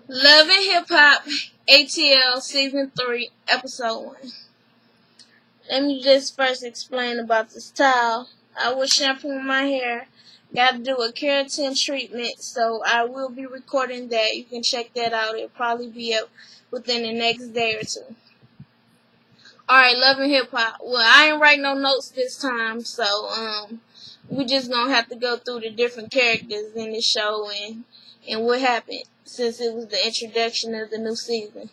Love and Hip Hop ATL Season 3, Episode 1. Let me just first explain about this towel. I was shampooing my hair. Got to do a keratin treatment, so I will be recording that. You can check that out. It'll probably be up within the next day or two. Alright, Love and Hip Hop. Well, I ain't write no notes this time, so we just gonna have to go through the different characters in the show and what happened since it was the introduction of the new season.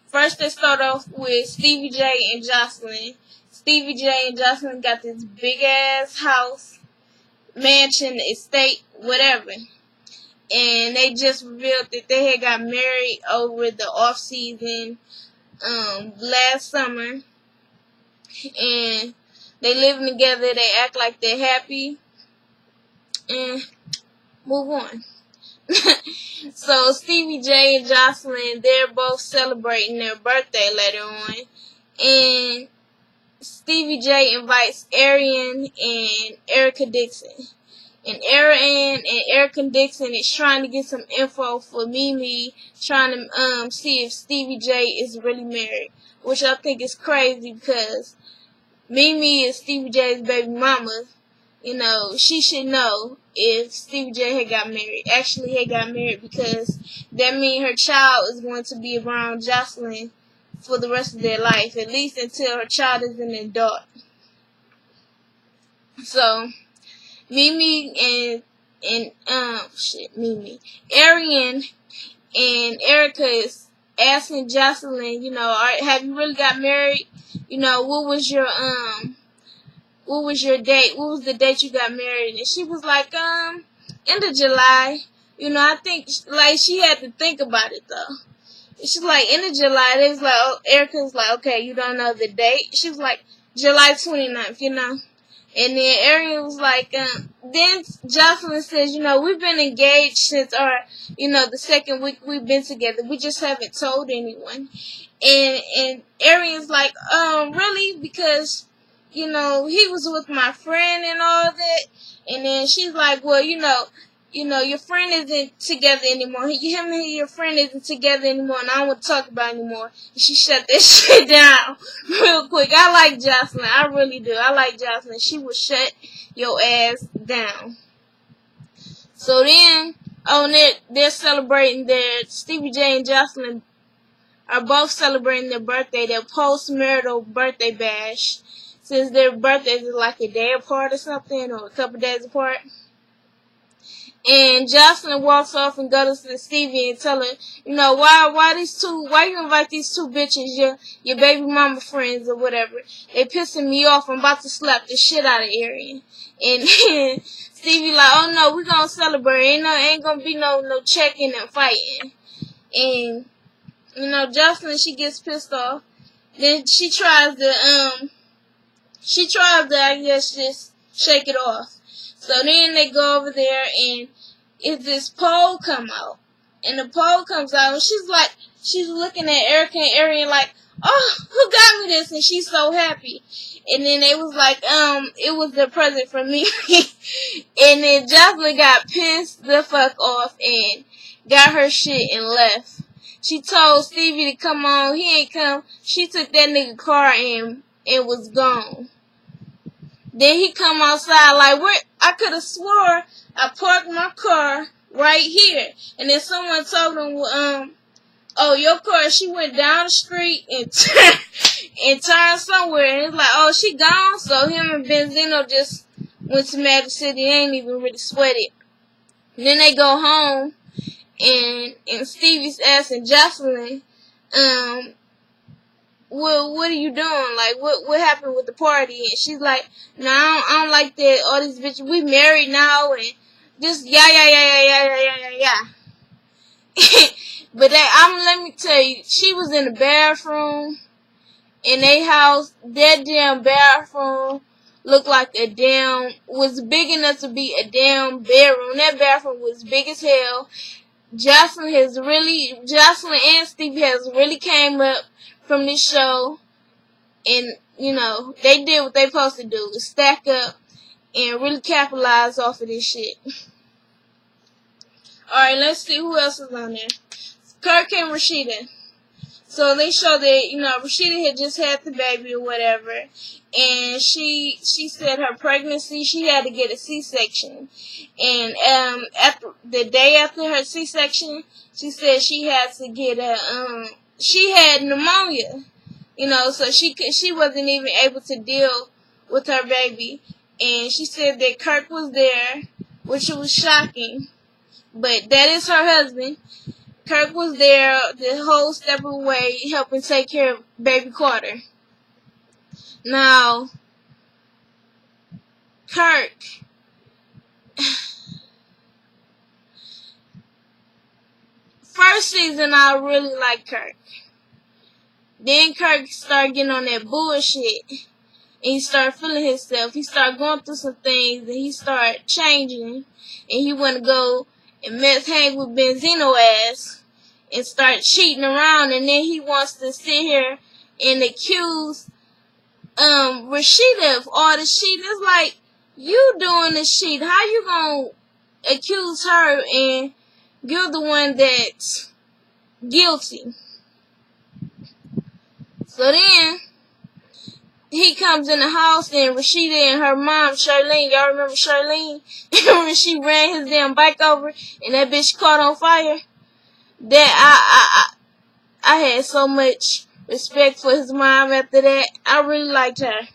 First, let's start off with Stevie J and Joseline. Stevie J and Joseline got this big ass house, mansion, estate, whatever. And they just revealed that they had got married over the off season last summer. And they living together, they act like they're happy. And move on. So Stevie J and Joseline, they're both celebrating their birthday later on, and Stevie J invites Arian and Erica Dixon, and Arian and Erica Dixon is trying to get some info for Mimi, trying to see if Stevie J is really married, which I think is crazy because Mimi is Stevie J's baby mama. You know, she should know if Stevie J had got married. Actually, had got married because that means her child is going to be around Joseline for the rest of their life, at least until her child is an adult. So, Mimi Arian and Erica is asking Joseline, you know, have you really got married? You know, what was your date? What was the date you got married? And she was like, end of July. You know, I think, like, she had to think about it, though. She's like, end of July. They was like, oh, Erica was like, okay, you don't know the date? She was like, July 29th, you know. And then Arian was like, then Joseline says, you know, we've been engaged since the second week we've been together. We just haven't told anyone. And Arian's like, really? Because, you know, he was with my friend and all that. And then she's like, well, you know, your friend isn't together anymore. Him and your friend isn't together anymore, and I don't want to talk about it anymore. And she shut that shit down real quick. I like Joseline. I really do. I like Joseline. She will shut your ass down. So then, they're celebrating Stevie J and Joseline are both celebrating their birthday, their post-marital birthday bash. Since their birthdays are like a day apart or something, or a couple days apart. And Joseline walks off and goes to Stevie and tell her, you know, why you invite these two bitches, your baby mama friends or whatever. They pissing me off. I'm about to slap the shit out of Arian. And Stevie like, oh no, we gonna celebrate. Ain't gonna be no checking and fighting. And, you know, Joseline, she gets pissed off. Then she tries to, I guess, just shake it off. So then they go over there, and if this poll come out, and the poll comes out, and she's looking at Erica and Arian like, oh, who got me this? And she's so happy. And then they was like, it was the present from me. And then Joseline got pissed the fuck off and got her shit and left. She told Stevie to come on. He ain't come. She took that nigga car and was gone. Then he come outside like, I could have swore I parked my car right here. And then someone told him, oh, your car, she went down the street and turned somewhere. And it's like, oh, she gone? So him and Benzino just went to Magic City. They ain't even really sweat it. And then they go home, and Stevie's asking Joseline, what are you doing? Like, what happened with the party? And she's like, no, I don't like that. All these bitches, we married now, and just yeah. But let me tell you, she was in the bathroom in their house. That damn bathroom looked like was big enough to be a damn bedroom. That bathroom was big as hell. Joseline and Stevie has really came up from this show, and, you know, they did what they supposed to do, stack up and really capitalize off of this shit. Alright, let's see who else is on there. Kirk and Rasheeda. So they show that, Rasheeda had just had the baby or whatever, and she said her pregnancy, she had to get a C-section. And after the day after her C-section, she said she had to get she had pneumonia, so she wasn't even able to deal with her baby. And she said that Kirk was there, which was shocking, but that is her husband. Kirk was there the whole step of the way helping take care of baby Carter. Now, Kirk, first season I really liked Kirk. Then Kirk started getting on that bullshit. And he started feeling himself. He started going through some things and he started changing. And he wanted to go and hang with Benzino ass and start cheating around, and then he wants to sit here and accuse Rasheeda of all the shit. It's like, you doing the shit. How you gonna accuse her and you're the one that's guilty? So then he comes in the house and Rasheeda and her mom, Charlene, y'all remember Charlene? When she ran his damn bike over and that bitch caught on fire. That I had so much respect for his mom after that. I really liked her.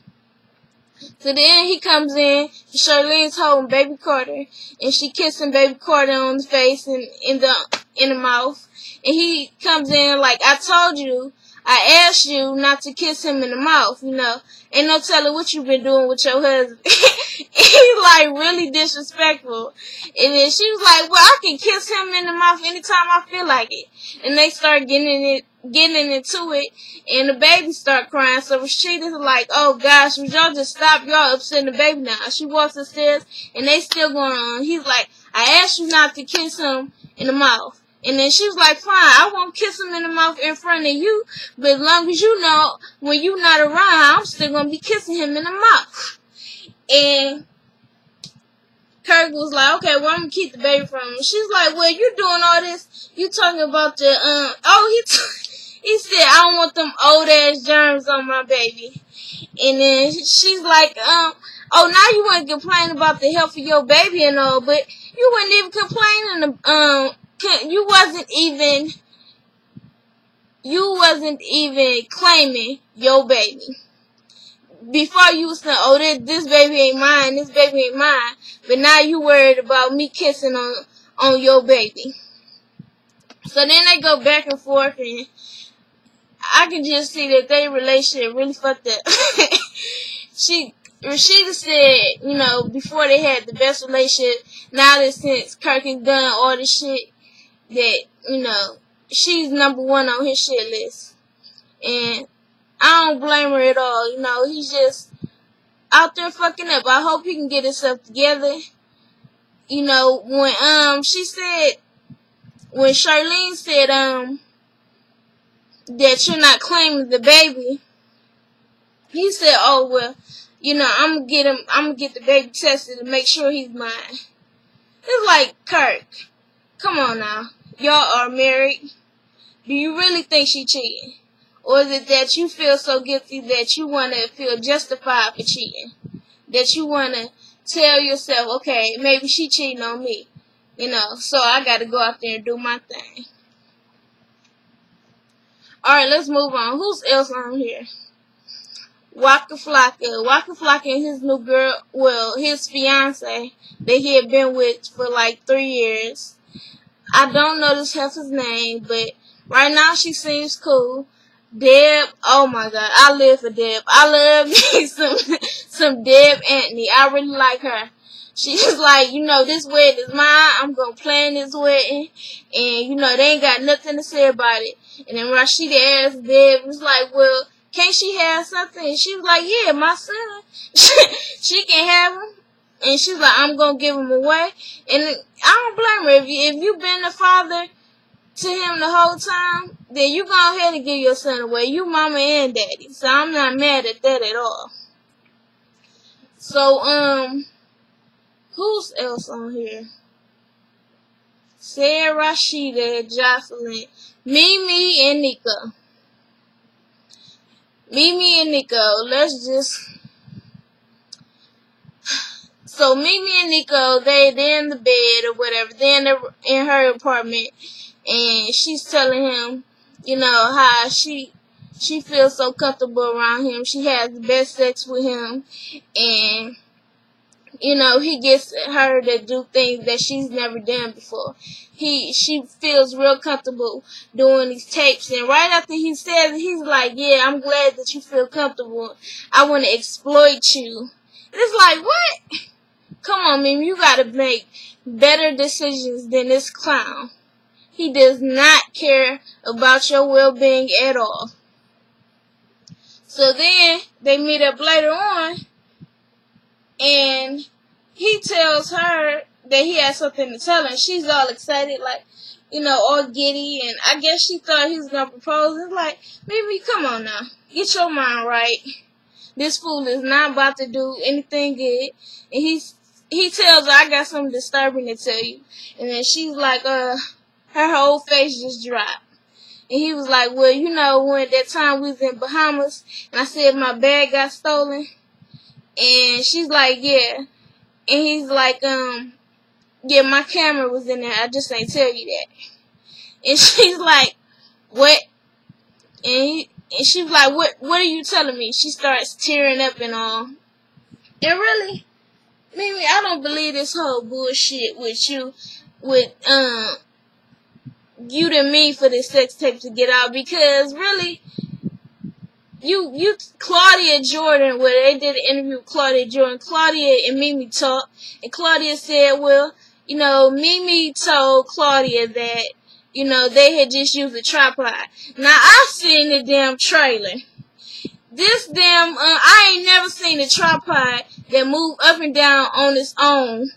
So then he comes in, Charlene's holding baby Carter, and she kissing baby Carter on the face and in the mouth. And he comes in like, I told you, I asked you not to kiss him in the mouth, Ain't no telling what you've been doing with your husband. He's like really disrespectful. And then she was like, well, I can kiss him in the mouth anytime I feel like it. And they start getting into it, and the baby start crying. So Rasheeda's like, oh gosh, would y'all just stop? Y'all upsetting the baby now. She walks upstairs and they still going on. He's like, I asked you not to kiss him in the mouth. And then she was like, fine, I won't kiss him in the mouth in front of you, but as long as you know, when you're not around, I'm still going to be kissing him in the mouth. And Kirk was like, okay, well, I'm going to keep the baby from him. She's like, well, you doing all this, you talking about the, he said, I don't want them old-ass germs on my baby. And then she's like, oh, now you want to complain about the health of your baby and all, but you weren't even complaining, you wasn't even claiming your baby. Before you was saying, oh, this baby ain't mine, this baby ain't mine. But now you worried about me kissing on your baby. So then they go back and forth, and I can just see that their relationship really fucked up. Rasheeda said, before they had the best relationship, now that since Kirk has done all this shit, that, she's number one on his shit list. And I don't blame her at all. He's just out there fucking up. I hope he can get himself together. When when Charlene said that you're not claiming the baby, he said, oh well, I'm gonna get the baby tested to make sure he's mine. It's like, Kirk, come on now. Y'all are married. Do you really think she cheating? Or is it that you feel so guilty that you want to feel justified for cheating? That you want to tell yourself, okay, maybe she cheating on me. So I got to go out there and do my thing. Alright, let's move on. Who's else on here? Waka Flocka and his new girl, his fiancée that he had been with for like 3 years. I don't know this heifer's name, but right now she seems cool. Deb, oh my god, I live for Deb. I love me some Deb Anthony. I really like her. She's like, this wedding is mine. I'm gonna plan this wedding, and they ain't got nothing to say about it. And then Rasheeda asked Deb, was like, well, can't she have something? And she was like, yeah, my son, she can have him. And she's like, I'm gonna give him away. And I don't blame her. If you've been the father to him the whole time, then you go ahead and give your son away. You mama and daddy. So I'm not mad at that at all. So, who's else on here? said Rasheeda and Joseline, Mimi and Nikko. Mimi and Nikko, so Mimi and Nikko, they're in the bed or whatever. They're in her apartment, and she's telling him, how she feels so comfortable around him. She has the best sex with him, and he gets her to do things that she's never done before. She feels real comfortable doing these tapes, and right after he says it, he's like, yeah, I'm glad that you feel comfortable. I want to exploit you. It's like, what? Come on, man, you gotta make better decisions than this clown. He does not care about your well-being at all. So then, they meet up later on, and he tells her that he has something to tell her. She's all excited, like, all giddy, and I guess she thought he was going to propose. It's like, Mimi, come on now. Get your mind right. This fool is not about to do anything good. And he tells her, I got something disturbing to tell you. And then she's like, her whole face just dropped. And he was like, well, when that time we was in Bahamas, and I said my bag got stolen. And she's like, yeah. And he's like, yeah, my camera was in there. I just ain't tell you that. And she's like, what? And she's like, what are you telling me? She starts tearing up and all. And really, Mimi, I don't believe this whole bullshit with you, you and me for this sex tape to get out, because really, you Claudia Jordan, where they did an interview with Claudia Jordan, Claudia and Mimi talked, and Claudia said, well, Mimi told Claudia that, they had just used a tripod. Now, I've seen the damn trailer. This damn, I ain't never seen a tripod that move up and down on its own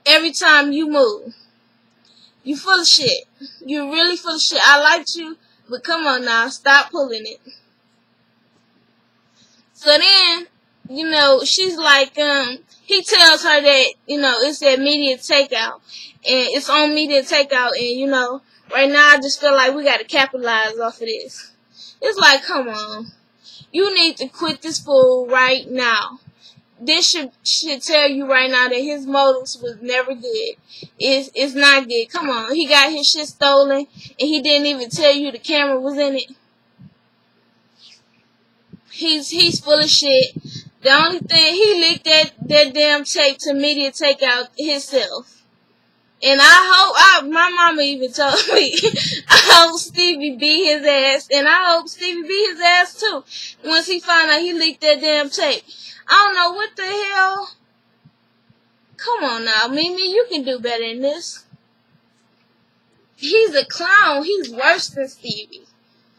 every time you move. You full of shit. You really full of shit. I liked you, but come on now, stop pulling it. So then, she's like, he tells her that, it's at media takeout. And it's on media takeout. And, right now I just feel like we got to capitalize off of this. It's like, come on. You need to quit this fool right now. This should tell you right now that his motives was never good. It's not good. Come on. He got his shit stolen, and he didn't even tell you the camera was in it. He's full of shit. The only thing, he leaked that damn tape to media takeout himself. And I hope, my mama even told me, I hope Stevie beat his ass, and I hope Stevie beat his ass too, once he found out he leaked that damn tape. I don't know what the hell. Come on now, Mimi, you can do better than this. He's a clown. He's worse than Stevie.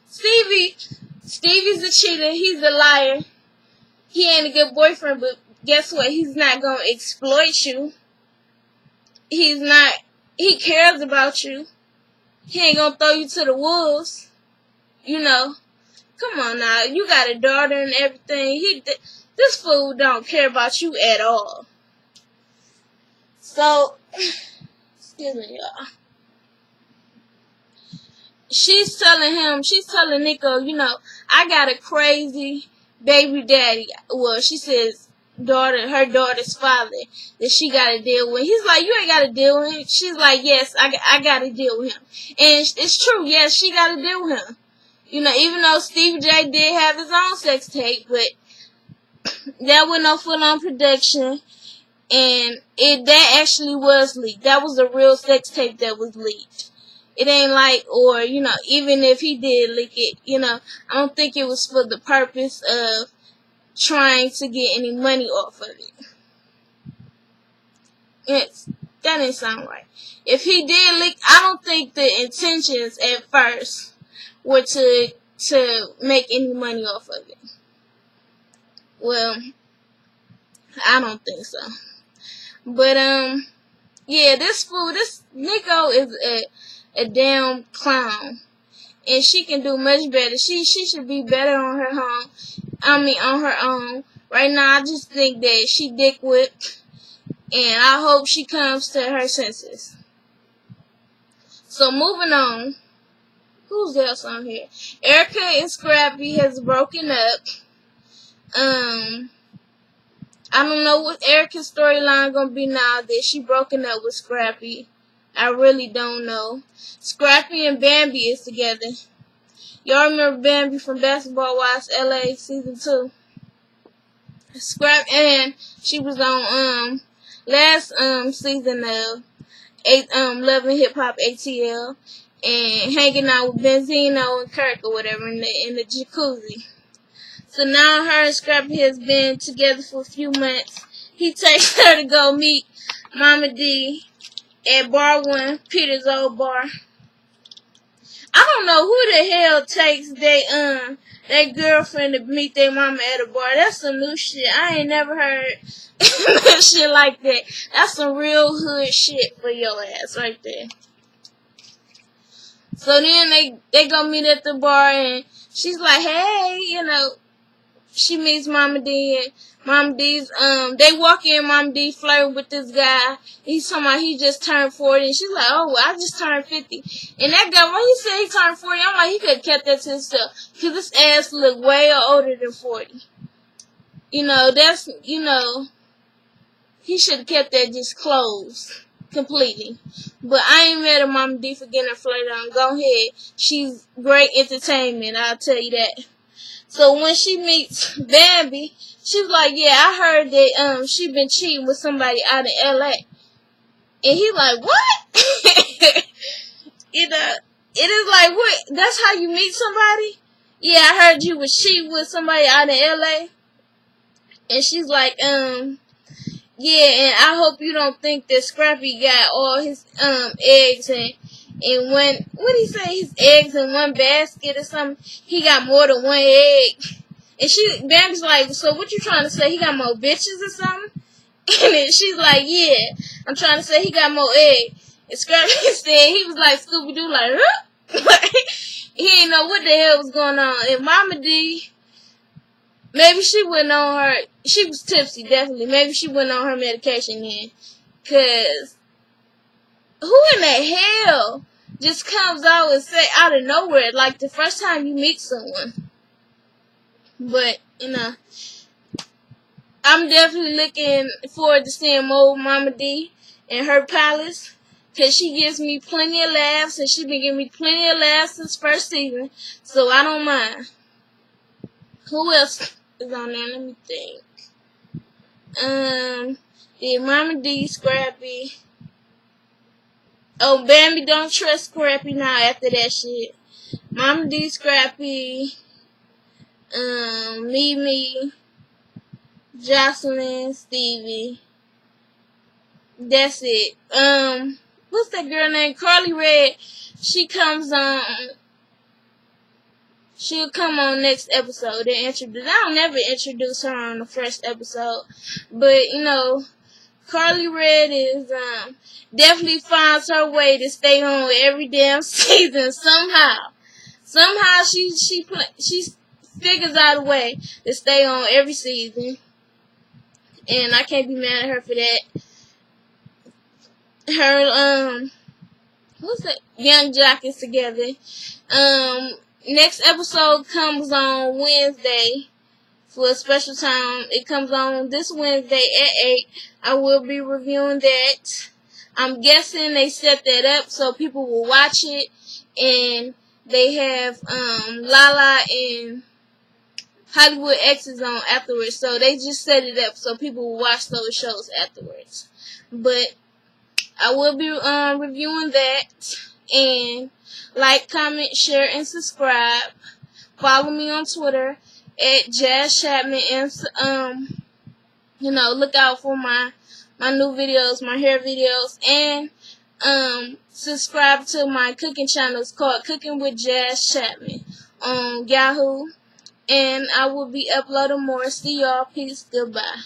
Stevie's a cheater. He's a liar. He ain't a good boyfriend, but guess what? He's not going to exploit you. He cares about you. He ain't going to throw you to the wolves. Come on now. You got a daughter and everything. This fool don't care about you at all. So, excuse me, y'all. She's telling Nikko, I got a crazy baby daddy. Well, she says her daughter's father that she got to deal with. He's like, you ain't got to deal with him. She's like, yes, I got to deal with him. And it's true, yes, she got to deal with him. Even though Stevie J did have his own sex tape, but that was no full-on production. And that actually was leaked. That was a real sex tape that was leaked. It ain't like, or, even if he did leak it, I don't think it was for the purpose of trying to get any money off of it. That didn't sound right. If he did leak, I don't think the intentions at first were to make any money off of it. Well, I don't think so. But, yeah, this Nikko is a damn clown. And she can do much better. She should be better on her own. Right now, I just think that she dick whipped. And I hope she comes to her senses. So moving on. Who's else on here? Erica and Scrappy has broken up. I don't know what Erica's storyline gonna be now that she broken up with Scrappy. I really don't know. Scrappy and Bambi is together. Y'all remember Bambi from Basketball Wives LA season 2? And she was on last season of Love and Hip Hop ATL and hanging out with Benzino and Kirk or whatever in the jacuzzi. So now her and Scrappy has been together for a few months. He takes her to go meet Mama D at Bar 1, Peter's old bar. I don't know who the hell takes their girlfriend to meet their mama at a bar. That's some new shit. I ain't never heard shit like that. That's some real hood shit for your ass right there. So then they go meet at the bar and she's like, hey, you know, she meets Mama D and Mama D's they walk in, Mama D flirting with this guy. He's talking about he just turned 40 and she's like, oh well, I just turned 50. And that guy, when he said he turned 40, I'm like, he could have kept that to himself. Cause this ass look way older than 40. You know, he should have kept that just closed completely. But I ain't mad at Mama D for getting her flirted on. Go ahead. She's great entertainment, I'll tell you that. So when she meets Bambi, she was like, yeah, I heard that she been cheating with somebody out in LA. And he like, what? You know, it is like, what? That's how you meet somebody? Yeah, I heard you was cheating with somebody out in LA. And she's like, yeah, and I hope you don't think that Scrappy got all his eggs and one, what did he say, his eggs in one basket or something. He got more than one egg. And Bambi's like, so what you trying to say, he got more bitches or something? And then she's like, yeah, I'm trying to say he got more eggs. And Scrappy said, he was like Scooby-Doo, like, huh? He didn't know what the hell was going on. And Mama D, maybe she wasn't on her, she was tipsy, definitely. Maybe she wasn't on her medication then. Because who in the hell just comes out and say out of nowhere, like the first time you meet someone? But, you know, I'm definitely looking forward to seeing more Mama D and her palace. Because she gives me plenty of laughs, and she been giving me plenty of laughs since first season. So I don't mind. Who else is on there? Let me think. Yeah, Mama D, Scrappy. Oh, Bambi don't trust Scrappy now after that shit. Mama D, Scrappy. Mimi, Joseline, Stevie. That's it. What's that girl named? Carly Red. She comes on. She'll come on next episode. I don't never introduce her on the first episode. But, you know, Carly Red is, definitely finds her way to stay on every damn season somehow. Somehow she figures out a way to stay on every season. And I can't be mad at her for that. Her, what's that? Young Jock is together. Next episode comes on Wednesday for a special time. It comes on this Wednesday at 8. I will be reviewing that. I'm guessing they set that up so people will watch it. And they have Lala and Hollywood X's on afterwards. So they just set it up so people will watch those shows afterwards. But I will be reviewing that. And like, comment, share, and subscribe. Follow me on Twitter at Jazz Chapman. And you know, look out for my new videos, my hair videos, and subscribe to my cooking channel. It's called Cooking with Jazz Chapman on Yahoo. And I will be uploading more. See y'all. Peace. Goodbye.